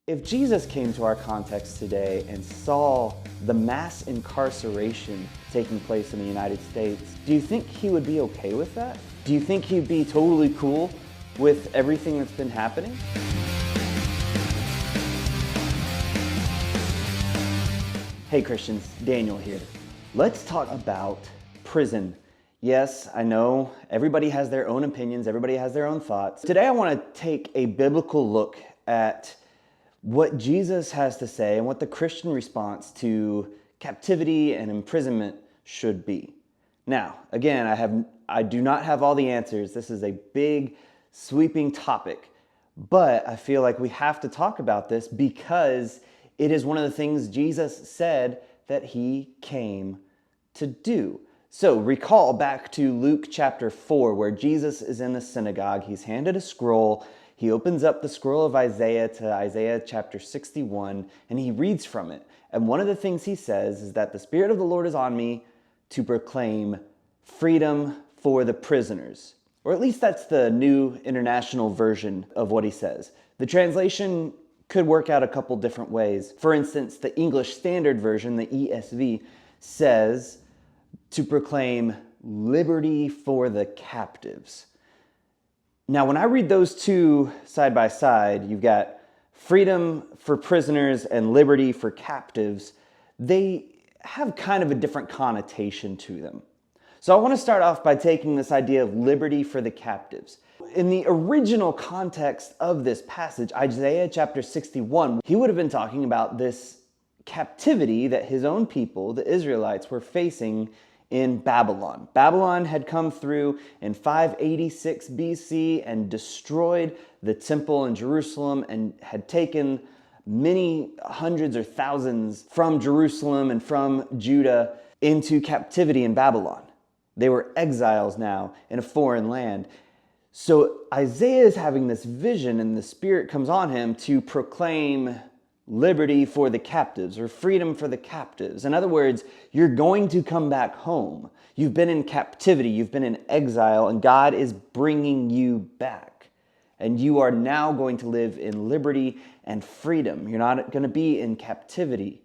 If Jesus came to our context today and saw the mass incarceration taking place in the United States, do you think he would be okay with that? Do you think he'd be totally cool with everything that's been happening? Hey Christians, Daniel here. Let's talk about prison. Yes, I know everybody has their own opinions, everybody has their own thoughts. Today I want to take a biblical look at what Jesus has to say and what the Christian response to captivity and imprisonment should be. Now, again, I do not have all the answers. This is a big, sweeping topic, but I feel like we have to talk about this because it is one of the things Jesus said that he came to do. So recall back to Luke chapter 4, where Jesus is in the synagogue. He's handed a scroll. He opens up the scroll of Isaiah to Isaiah chapter 61, and he reads from it. And one of the things he says is that the Spirit of the Lord is on me to proclaim freedom for the prisoners. Or at least that's the New International Version of what he says. The translation could work out a couple different ways. For instance, the English Standard Version, the ESV, says to proclaim liberty for the captives. Now, when I read those two side by side, you've got freedom for prisoners and liberty for captives. They have kind of a different connotation to them. So I want to start off by taking this idea of liberty for the captives. In the original context of this passage, Isaiah chapter 61, he would have been talking about this captivity that his own people, the Israelites, were facing in Babylon. Babylon had come through in 586 BC and destroyed the temple in Jerusalem and had taken many hundreds or thousands from Jerusalem and from Judah into captivity in Babylon. They were exiles now in a foreign land. So Isaiah is having this vision, and the Spirit comes on him to proclaim liberty for the captives, or freedom for the captives. In other words, you're going to come back home. You've been in captivity, you've been in exile, and God is bringing you back. And you are now going to live in liberty and freedom. You're not going to be in captivity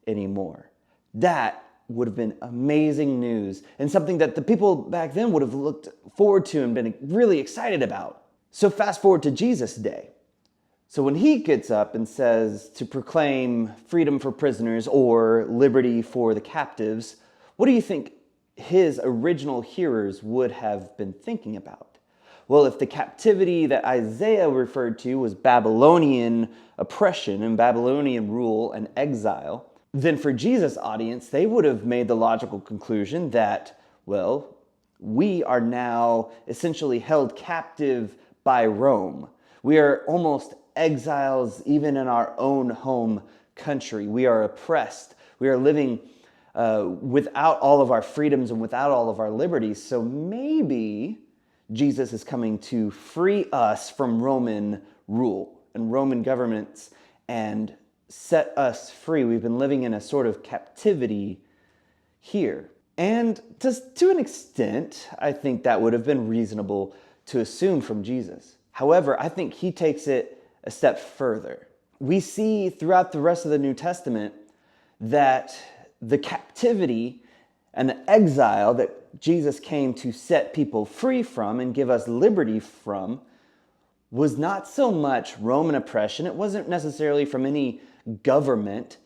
anymore. That would have been amazing news, and something that the people back then would have looked forward to and been really excited about. So fast forward to Jesus' day. So when he gets up and says to proclaim freedom for prisoners or liberty for the captives, what do you think his original hearers would have been thinking about? Well, if the captivity that Isaiah referred to was Babylonian oppression and Babylonian rule and exile, then for Jesus' audience, they would have made the logical conclusion that, well, we are now essentially held captive by Rome. We are almost exiles even in our own home country. We are oppressed. We are living without all of our freedoms and without all of our liberties. So maybe Jesus is coming to free us from Roman rule and Roman governments and set us free. We've been living in a sort of captivity here. And to an extent, I think that would have been reasonable to assume from Jesus. However, I think he takes it a step further. We see throughout the rest of the New Testament that the captivity and the exile that Jesus came to set people free from and give us liberty from was not so much Roman oppression. It wasn't necessarily from any government.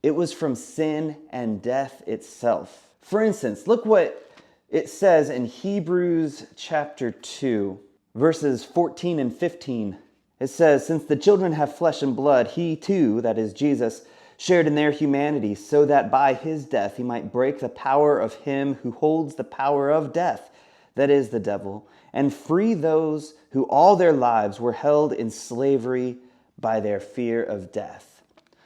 It was from sin and death itself. For instance, look what it says in Hebrews chapter 2, verses 14 and 15. It says, "Since the children have flesh and blood, he too," that is Jesus, "shared in their humanity, so that by his death he might break the power of him who holds the power of death, that is the devil, and free those who all their lives were held in slavery by their fear of death."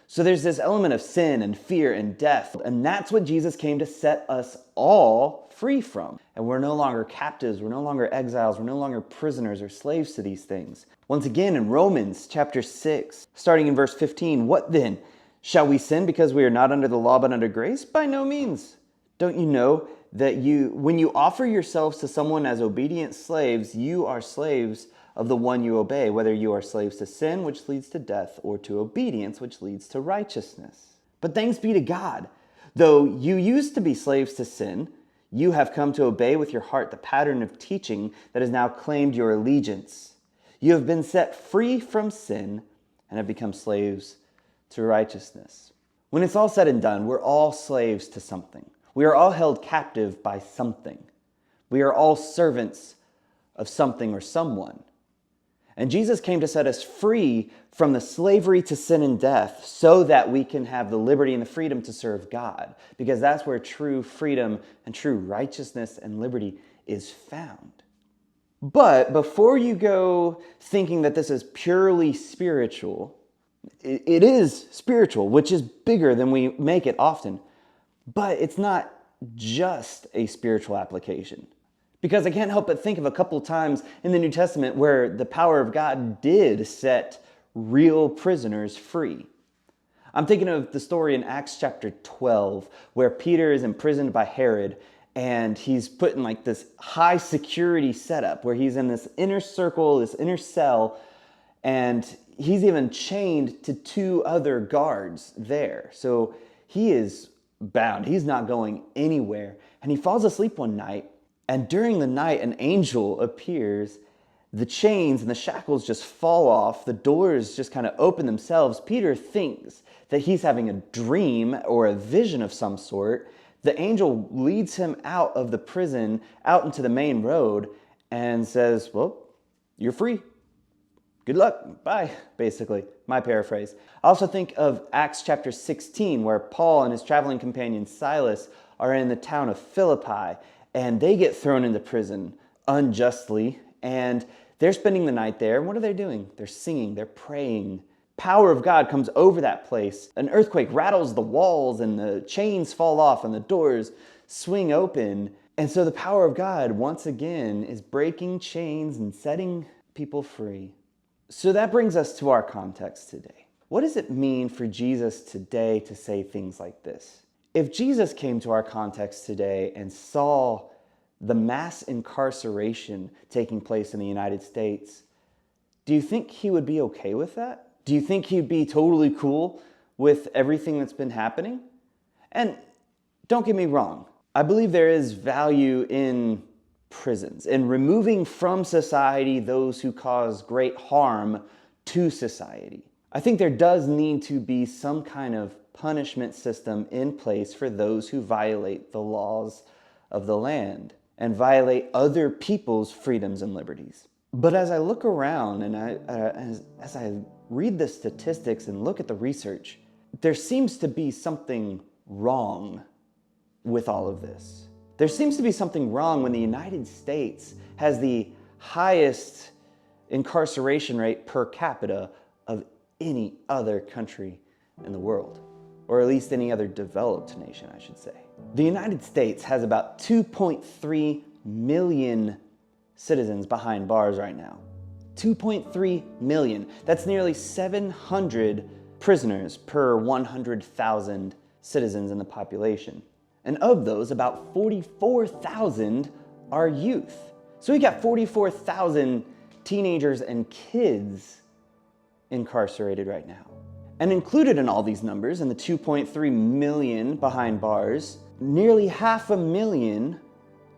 So there's this element of sin and fear and death, and that's what Jesus came to set us all free from. And we're no longer captives, we're no longer exiles, we're no longer prisoners or slaves to these things. Once again, in Romans chapter 6, starting in verse 15, "What then? Shall we sin because we are not under the law but under grace? By no means. Don't you know that when you offer yourselves to someone as obedient slaves, you are slaves of the one you obey, whether you are slaves to sin, which leads to death, or to obedience, which leads to righteousness. But thanks be to God, though you used to be slaves to sin, you have come to obey with your heart the pattern of teaching that has now claimed your allegiance. You have been set free from sin and have become slaves to righteousness. When it's all said and done, we're all slaves to something. We are all held captive by something. We are all servants of something or someone. And Jesus came to set us free from the slavery to sin and death so that we can have the liberty and the freedom to serve God, because that's where true freedom and true righteousness and liberty is found. But before you go thinking that this is purely spiritual, it is spiritual, which is bigger than we make it often, but it's not just a spiritual application. Because I can't help but think of a couple times in the New Testament where the power of God did set real prisoners free. I'm thinking of the story in Acts chapter 12, where Peter is imprisoned by Herod, and he's put in like this high security setup where he's in this inner circle, this inner cell, and he's even chained to 2 other guards there. So he is bound. He's not going anywhere. And he falls asleep one night. And during the night, an angel appears. The chains and the shackles just fall off. The doors just kind of open themselves. Peter thinks that he's having a dream or a vision of some sort. The angel leads him out of the prison, out into the main road, and says, well, you're free. Good luck, bye, basically, my paraphrase. I also think of Acts chapter 16, where Paul and his traveling companion Silas are in the town of Philippi, and they get thrown into prison unjustly, and they're spending the night there. What are they doing? They're singing, they're praying. Power of God comes over that place. An earthquake rattles the walls, and the chains fall off, and the doors swing open. And so the power of God, once again, is breaking chains and setting people free. So that brings us to our context today. What does it mean for Jesus today to say things like this? If Jesus came to our context today and saw the mass incarceration taking place in the United States, do you think he would be okay with that? Do you think he'd be totally cool with everything that's been happening? And don't get me wrong, I believe there is value in prisons and removing from society those who cause great harm to society. I think there does need to be some kind of punishment system in place for those who violate the laws of the land and violate other people's freedoms and liberties. But as I look around and as I read the statistics and look at the research, there seems to be something wrong with all of this. There seems to be something wrong when the United States has the highest incarceration rate per capita of any other country in the world, or at least any other developed nation, I should say. The United States has about 2.3 million citizens behind bars right now. 2.3 million. That's nearly 700 prisoners per 100,000 citizens in the population. And of those, about 44,000 are youth. So we got 44,000 teenagers and kids incarcerated right now. And included in all these numbers, in the 2.3 million behind bars, nearly 500,000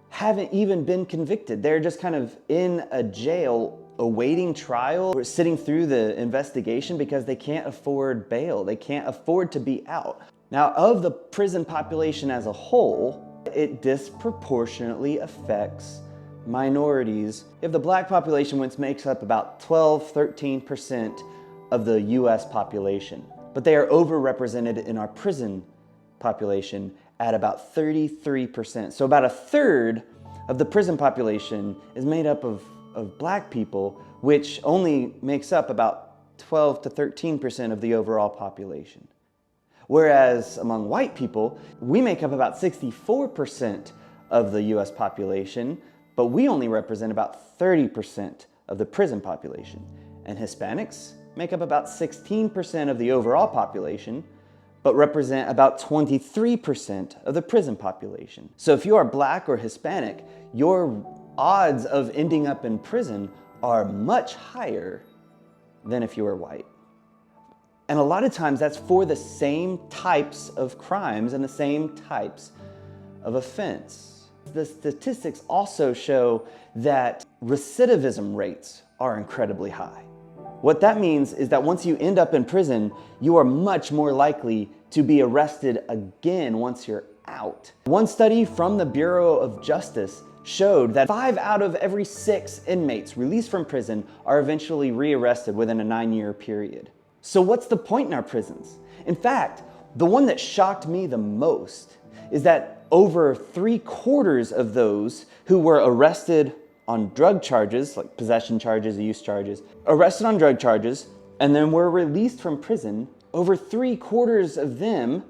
haven't even been convicted. They're just kind of in a jail awaiting trial or sitting through the investigation because they can't afford bail. They can't afford to be out. Now, of the prison population as a whole, it disproportionately affects minorities. If the black population, which makes up about 13% of the US population, but they are overrepresented in our prison population at about 33%. So about a third of the prison population is made up of black people, which only makes up about 12 to 13% of the overall population. Whereas among white people, we make up about 64% of the US population, but we only represent about 30% of the prison population. And Hispanics make up about 16% of the overall population, but represent about 23% of the prison population. So if you are black or Hispanic, your odds of ending up in prison are much higher than if you were white. And a lot of times that's for the same types of crimes and the same types of offense. The statistics also show that recidivism rates are incredibly high. What that means is that once you end up in prison, you are much more likely to be arrested again once you're out. One study from the Bureau of Justice showed that 5 out of every 6 inmates released from prison are eventually rearrested within a 9-year period. So what's the point in our prisons? In fact, the one that shocked me the most is that over 3/4 of those who were arrested on drug charges, like possession charges, use charges, arrested on drug charges, and then were released from prison, over 3/4 of them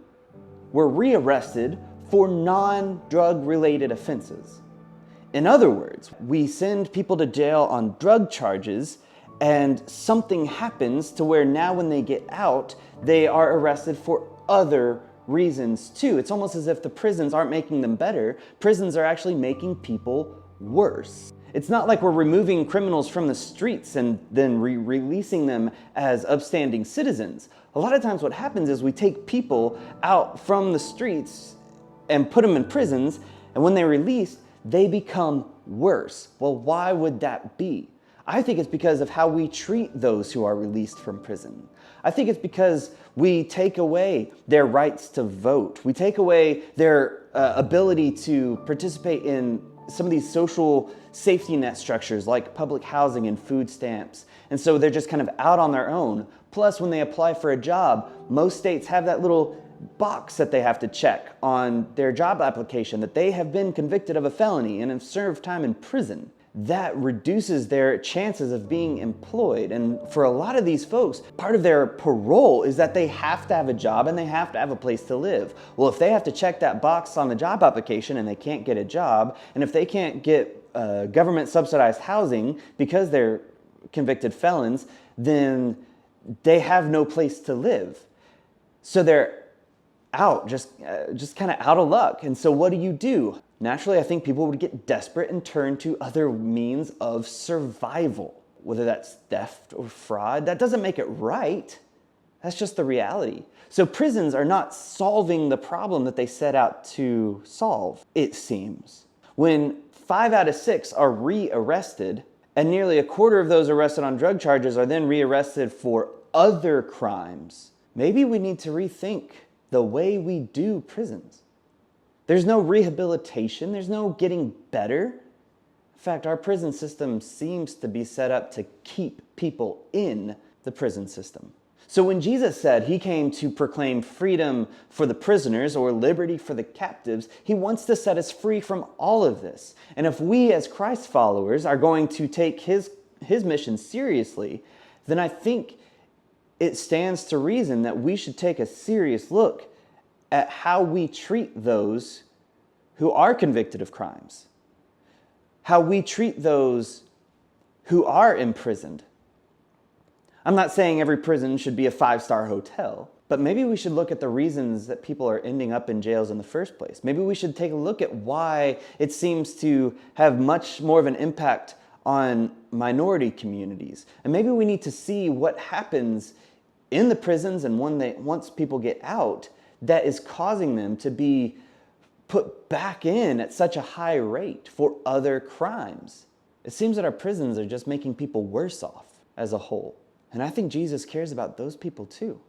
were rearrested for non-drug related offenses. In other words, we send people to jail on drug charges and something happens to where now when they get out, they are arrested for other reasons too. It's almost as if the prisons aren't making them better. Prisons are actually making people worse. It's not like we're removing criminals from the streets and then releasing them as upstanding citizens. A lot of times what happens is we take people out from the streets and put them in prisons, and when they're released, they become worse. Well, why would that be? I think it's because of how we treat those who are released from prison. I think it's because we take away their rights to vote. We take away their ability to participate in some of these social safety net structures like public housing and food stamps. And so they're just kind of out on their own. Plus, when they apply for a job, most states have that little box that they have to check on their job application that they have been convicted of a felony and have served time in prison. That reduces their chances of being employed. And for a lot of these folks, part of their parole is that they have to have a job and they have to have a place to live. Well, if they have to check that box on the job application and they can't get a job, and if they can't get government subsidized housing because they're convicted felons, then they have no place to live. So they're out, just kind of out of luck. And so what do? Naturally, I think people would get desperate and turn to other means of survival, whether that's theft or fraud. That doesn't make it right. That's just the reality. So prisons are not solving the problem that they set out to solve, it seems. When 5 out of 6 are rearrested, and nearly 1/4 of those arrested on drug charges are then rearrested for other crimes, maybe we need to rethink the way we do prisons. There's no rehabilitation, there's no getting better. In fact, our prison system seems to be set up to keep people in the prison system. So when Jesus said he came to proclaim freedom for the prisoners or liberty for the captives, he wants to set us free from all of this. And if we as Christ followers are going to take his mission seriously, then I think it stands to reason that we should take a serious look at how we treat those who are convicted of crimes, how we treat those who are imprisoned. I'm not saying every prison should be a 5-star hotel, but maybe we should look at the reasons that people are ending up in jails in the first place. Maybe we should take a look at why it seems to have much more of an impact on minority communities. And maybe we need to see what happens in the prisons and once people get out that is causing them to be put back in at such a high rate for other crimes. It seems that our prisons are just making people worse off as a whole. And I think Jesus cares about those people too.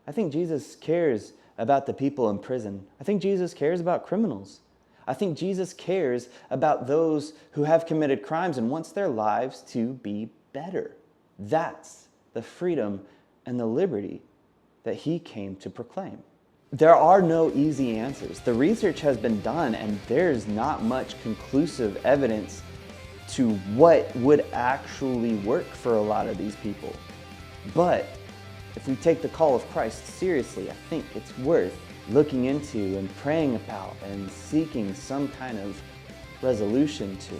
I think Jesus cares about the people in prison. I think Jesus cares about criminals. I think Jesus cares about those who have committed crimes and wants their lives to be better. That's the freedom and the liberty that he came to proclaim. There are no easy answers. The research has been done and there's not much conclusive evidence to what would actually work for a lot of these people. But if we take the call of Christ seriously, I think it's worth looking into and praying about and seeking some kind of resolution to.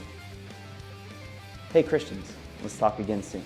Hey Christians, let's talk again soon.